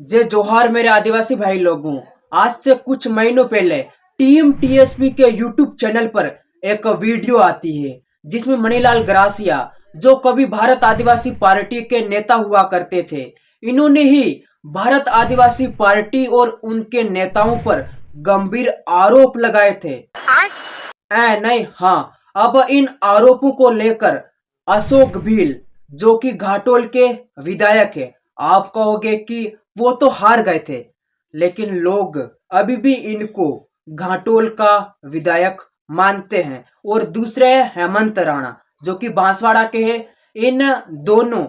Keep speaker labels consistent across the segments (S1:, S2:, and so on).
S1: जय जोहार मेरे आदिवासी भाई लोगों। आज से कुछ महीनों पहले टीम टीएसपी के यूट्यूब चैनल पर एक वीडियो आती है जिसमें मणिलाल गरासिया, जो कभी भारत आदिवासी पार्टी के नेता हुआ करते थे, इन्होंने ही भारत आदिवासी पार्टी और उनके नेताओं पर गंभीर आरोप लगाए थे। नहीं, हाँ, अब इन आरोपों को लेकर अशोक भील, जो कि घाटोल के विधायक है, आप कहोगे कि वो तो हार गए थे, लेकिन लोग अभी भी इनको घाटोल का विधायक मानते हैं। और दूसरे हैं हेमंत राणा, जो कि बांसवाड़ा के हैं। इन दोनों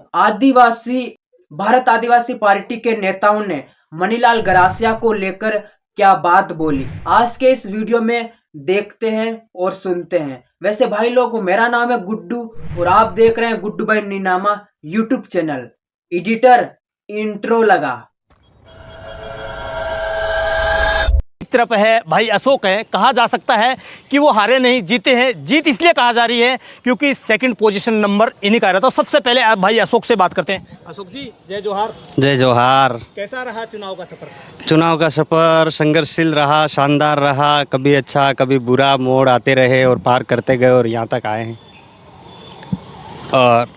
S1: भारत आदिवासी पार्टी के नेताओं ने मणिलाल गरासिया को लेकर क्या बात बोली, आज के इस वीडियो में देखते हैं और सुनते हैं। वैसे भाई लोग, मेरा नाम है गुड्डू और आप देख रहे हैं गुड्डू भाई Ninama YouTube channel. Editor, intro लगा।
S2: तरफ है भाई अशोक है। कहा जा सकता है कि वो हारे नहीं, जीते हैं। जीत इसलिए कहा जा रही है क्योंकि सेकंड पोजीशन नंबर इन्हीं का रहा था। सबसे पहले आप भाई अशोक से बात करते हैं। अशोक जी, जय जोहार।
S3: जय जोहार।
S2: कैसा रहा चुनाव का सफर?
S3: चुनाव का सफर संघर्षशील रहा, शानदार रहा। कभी अच्छा कभी बुरा मोड़ आते रहे और पार करते गए और यहाँ तक आए हैं। और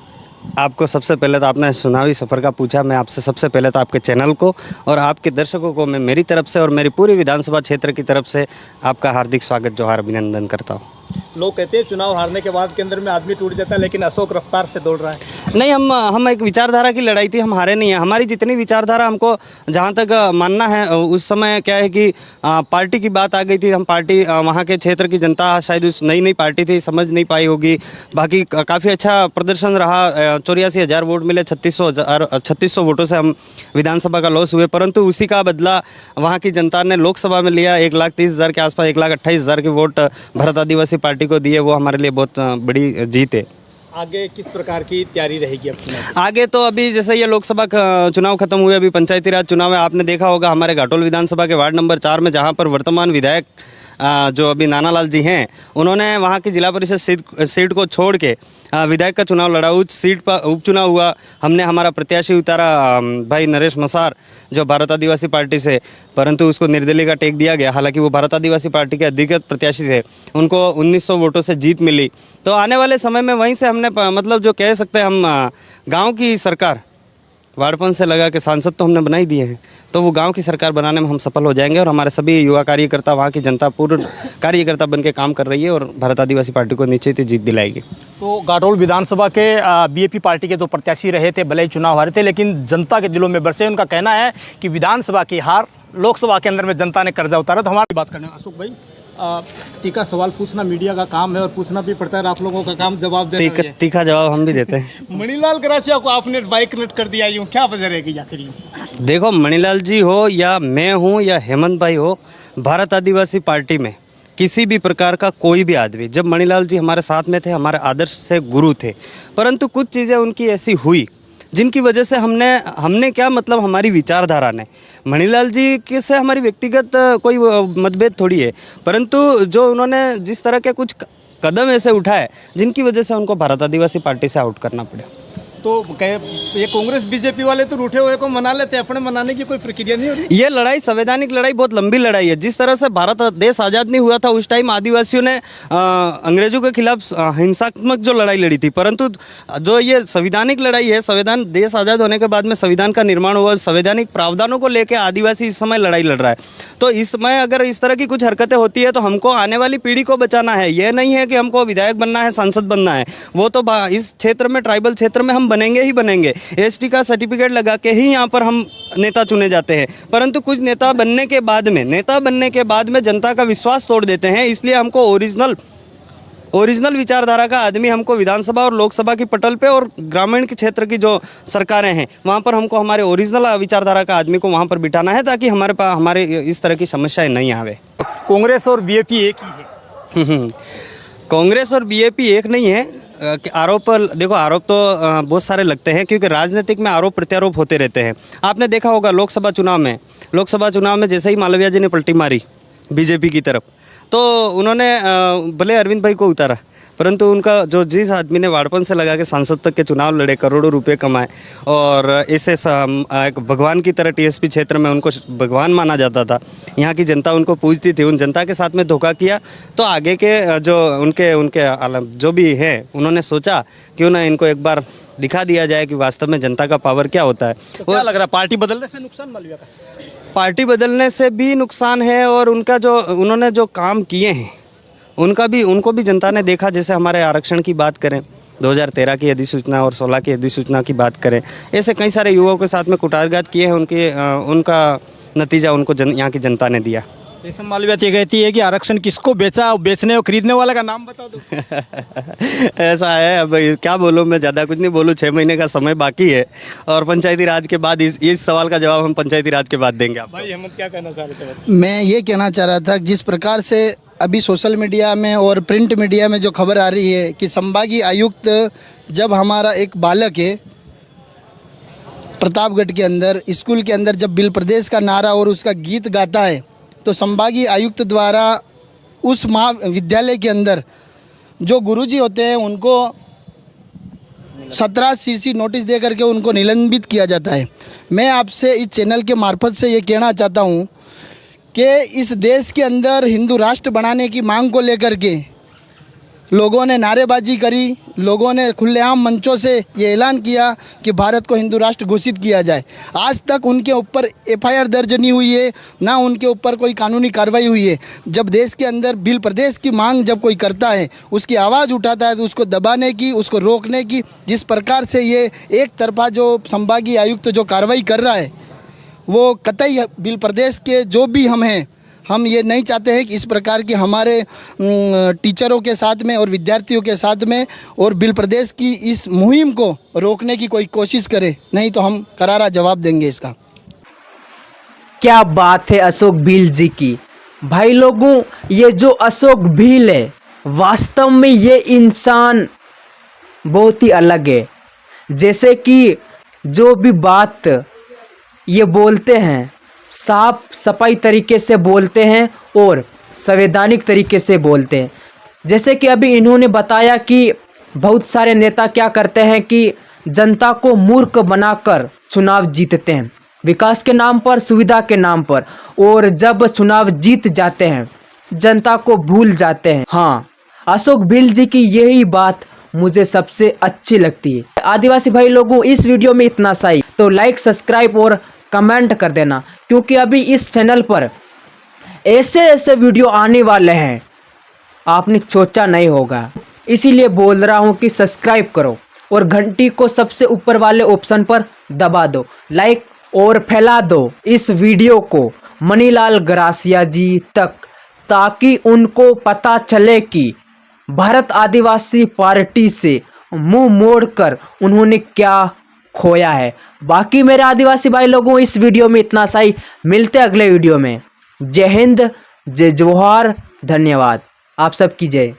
S3: आपको सबसे पहले तो आपने चुनावी सफ़र का पूछा, मैं आपसे सबसे पहले तो आपके चैनल को और आपके दर्शकों को मैं मेरी तरफ से और मेरी पूरी विधानसभा क्षेत्र की तरफ से आपका हार्दिक स्वागत जोहार अभिनंदन करता हूँ।
S2: लोग कहते हैं चुनाव हारने के बाद के अंदर में आदमी टूट जाता है, लेकिन अशोक रफ्तार से दौड़ रहा है।
S3: नहीं, हम एक विचारधारा की लड़ाई थी, हम हारे नहीं हैं। हमारी जितनी विचारधारा, हमको जहाँ तक मानना है, उस समय क्या है कि पार्टी की बात आ गई थी। हम पार्टी, वहाँ के क्षेत्र की जनता शायद उस नई पार्टी थी, समझ नहीं पाई होगी। बाकी काफ़ी अच्छा प्रदर्शन रहा। 84,000 वोट मिले, 3600 वोटों से हम विधानसभा का लॉस हुए। परंतु उसी का बदला वहाँ की जनता ने लोकसभा में लिया। 1,30,000 के आसपास, 1,28,000 के वोट भारत आदिवासी पार्टी को दिए। वो हमारे लिए बहुत बड़ी जीत है।
S2: आगे किस प्रकार की तैयारी रहेगी अब चुनाव?
S3: आगे तो अभी जैसे ये लोकसभा चुनाव खत्म हुए, अभी पंचायती राज चुनाव है। आपने देखा होगा हमारे घाटोल विधानसभा के वार्ड नंबर 4 में, जहां पर वर्तमान विधायक जो अभी नानालाल जी हैं, उन्होंने वहां की जिला परिषद सीट को छोड़ के विधायक का चुनाव लड़ा। उस सीट पर उपचुनाव हुआ। हमने हमारा प्रत्याशी उतारा भाई नरेश मसार, जो भारत आदिवासी पार्टी से, परंतु उसको निर्दलीय का टेक दिया गया। हालांकि वो भारत आदिवासी पार्टी के अधिकृत प्रत्याशी थे, उनको 1900 वोटों से जीत मिली। तो आने वाले समय में वहीं से हमने मतलब जो कह सकते हैं, हम गाँव की सरकार वाड़पन से लगा के सांसद तो हमने बना ही दिए हैं, तो वो गांव की सरकार बनाने में हम सफल हो जाएंगे। और हमारे सभी युवा कार्यकर्ता, वहाँ की जनता पूर्ण कार्यकर्ता बन के काम कर रही है और भारत आदिवासी पार्टी को निश्चित ही जीत दिलाएगी।
S2: तो घाटोल विधानसभा के बीएपी पार्टी के जो प्रत्याशी रहे थे, भले ही चुनाव हारे थे, लेकिन जनता के दिलों में बरसे। उनका कहना है कि विधानसभा की हार लोकसभा के अंदर में जनता ने कर्जा उतारा। तो हमारी बात करने में अशोक भाई, तीखा सवाल पूछना मीडिया का काम है और पूछना भी पड़ता है, आप लोगों का काम जवाब देना।
S3: तीखा जवाब हम भी देते हैं।
S2: मणिलाल गरासिया को आपने बाइकनेट कर दिया, यूँ क्या वजह रहेगी आखिर?
S3: देखो, मणिलाल जी हो या मैं हूँ या हेमंत भाई हो, भारत आदिवासी पार्टी में किसी भी प्रकार का कोई भी आदमी, जब मणिलाल जी हमारे साथ में थे, हमारे आदर्श से गुरु थे, परंतु कुछ चीज़ें उनकी ऐसी हुई जिनकी वजह से हमने क्या मतलब, हमारी विचारधारा ने, मणिलाल जी के से हमारी व्यक्तिगत कोई मतभेद थोड़ी है, परंतु जो उन्होंने जिस तरह के कुछ कदम ऐसे उठाए जिनकी वजह से उनको भारत आदिवासी पार्टी से आउट करना पड़ा।
S2: तो ये कांग्रेस बीजेपी वाले तो रूठे हुए को मना लेते हैं, अपने मनाने की कोई प्रक्रिया नहीं होती?
S3: ये लड़ाई, संवैधानिक लड़ाई, बहुत लंबी लड़ाई है। जिस तरह से भारत देश आज़ाद नहीं हुआ था, उस टाइम आदिवासियों ने अंग्रेजों के खिलाफ हिंसात्मक जो लड़ाई लड़ी थी, परंतु जो ये संवैधानिक लड़ाई है, संविधान, देश आज़ाद होने के बाद में संविधान का निर्माण हुआ, संवैधानिक प्रावधानों को लेकर आदिवासी इस समय लड़ाई लड़ रहा है। तो इस समय अगर इस तरह की कुछ हरकतें होती है तो हमको आने वाली पीढ़ी को बचाना है। ये नहीं है कि हमको विधायक बनना है, सांसद बनना है। वो तो इस क्षेत्र में, ट्राइबल क्षेत्र में हम बनेंगे ही बनेंगे। एसटी का सर्टिफिकेट लगा के ही यहाँ पर हम नेता चुने जाते हैं, परंतु कुछ नेता बनने के बाद में जनता का विश्वास तोड़ देते हैं। इसलिए हमको ओरिजिनल विचारधारा का आदमी हमको विधानसभा और लोकसभा की पटल पे और ग्रामीण के क्षेत्र की जो सरकारें हैं, वहाँ पर हमको हमारे ओरिजिनल विचारधारा का आदमी को वहाँ पर बिठाना है, ताकि हमारे इस तरह की समस्याएं नहीं आवे।
S2: कांग्रेस और बीएपी एक ही है?
S3: कांग्रेस और बीएपी एक नहीं है। आरोप, देखो, आरोप तो बहुत सारे लगते हैं, क्योंकि राजनीतिक में आरोप प्रत्यारोप होते रहते हैं। आपने देखा होगा लोकसभा चुनाव में जैसे ही मालवीया जी ने पलटी मारी बीजेपी की तरफ, तो उन्होंने भले अरविंद भाई को उतारा, परंतु उनका जो जिस आदमी ने वाड़पन से लगा के सांसद तक के चुनाव लड़े, करोड़ों रुपए कमाए और ऐसे एक भगवान की तरह टीएसपी क्षेत्र में उनको भगवान माना जाता था, यहाँ की जनता उनको पूजती थी, उन जनता के साथ में धोखा किया, तो आगे के जो उनके जो भी है उन्होंने सोचा क्यों ना इनको एक बार दिखा दिया जाए कि वास्तव में जनता का पावर क्या होता है।
S2: तो क्या लग रहा है पार्टी बदलने से नुकसान मालवीय का?
S3: पार्टी बदलने से भी नुकसान है और उनका जो उन्होंने जो काम किए हैं उनको भी जनता ने देखा। जैसे हमारे आरक्षण की बात करें, 2013 की अधिसूचना और 16 की अधिसूचना की बात करें, ऐसे कई सारे युवाओं के साथ में कुठारघात किए हैं, उनका नतीजा उनको यहाँ की जनता ने दिया।
S2: रेशम मालवीय ये कहती है कि आरक्षण किसको बेचा, बेचने और खरीदने वाला का नाम बता दो।
S3: ऐसा है, अब क्या बोलूँ, मैं ज़्यादा कुछ नहीं बोलूँ, 6 महीने का समय बाकी है और पंचायती राज के बाद इस सवाल का जवाब हम पंचायती राज के बाद देंगे। आप
S2: भाई अहमद क्या कहना चाह रहे थे?
S4: मैं ये कहना चाह रहा था जिस प्रकार से अभी सोशल मीडिया में और प्रिंट मीडिया में जो खबर आ रही है कि संभागीय आयुक्त जब हमारा एक बालक है प्रतापगढ़ के अंदर स्कूल के अंदर जब बिल प्रदेश का नारा और उसका गीत गाता है, तो संभागीय आयुक्त द्वारा उस महाविद्यालय के अंदर जो गुरुजी होते हैं उनको 17 सीसी नोटिस दे करके उनको निलंबित किया जाता है। मैं आपसे इस चैनल के मार्फत से ये कहना चाहता हूँ कि इस देश के अंदर हिंदू राष्ट्र बनाने की मांग को लेकर के लोगों ने नारेबाजी करी, लोगों ने खुलेआम मंचों से ये ऐलान किया कि भारत को हिंदू राष्ट्र घोषित किया जाए। आज तक उनके ऊपर एफआईआर दर्ज नहीं हुई है, ना उनके ऊपर कोई कानूनी कार्रवाई हुई है। जब देश के अंदर बिल प्रदेश की मांग जब कोई करता है, उसकी आवाज़ उठाता है, तो उसको दबाने की, उसको रोकने की, जिस प्रकार से ये एक तरफा जो संभागीय आयुक्त जो कार्रवाई कर रहा है, वो कतई बिल प्रदेश के जो भी हम ये नहीं चाहते हैं कि इस प्रकार की हमारे टीचरों के साथ में और विद्यार्थियों के साथ में और बिल प्रदेश की इस मुहिम को रोकने की कोई कोशिश करे, नहीं तो हम करारा जवाब देंगे इसका।
S1: क्या बात है अशोक भील जी की। भाई लोगों, ये जो अशोक भील है, वास्तव में ये इंसान बहुत ही अलग है। जैसे कि जो भी बात ये बोलते हैं, साफ सफाई तरीके से बोलते हैं और संवैधानिक तरीके से बोलते हैं। जैसे कि अभी इन्होंने बताया कि बहुत सारे नेता क्या करते हैं कि जनता को मूर्ख बनाकर चुनाव जीतते हैं, विकास के नाम पर, सुविधा के नाम पर, और जब चुनाव जीत जाते हैं जनता को भूल जाते हैं। हाँ, अशोक भील जी की यही बात मुझे सबसे अच्छी लगती है। आदिवासी भाई लोगों, इस वीडियो में इतना सा ही, तो लाइक, सब्सक्राइब और कमेंट कर देना, क्योंकि अभी इस चैनल पर ऐसे ऐसे वीडियो आने वाले हैं आपने सोचा नहीं होगा। इसीलिए बोल रहा हूँ कि सब्सक्राइब करो और घंटी को सबसे ऊपर वाले ऑप्शन पर दबा दो, लाइक और फैला दो इस वीडियो को मनीलाल गरासिया जी तक, ताकि उनको पता चले कि भारत आदिवासी पार्टी से मुंह मोड़कर उन्होंने क्या खोया है। बाकी मेरे आदिवासी भाई लोगों, इस वीडियो में इतना सा ही, मिलते अगले वीडियो में। जय हिंद, जय जोहार, धन्यवाद, आप सबकी जय।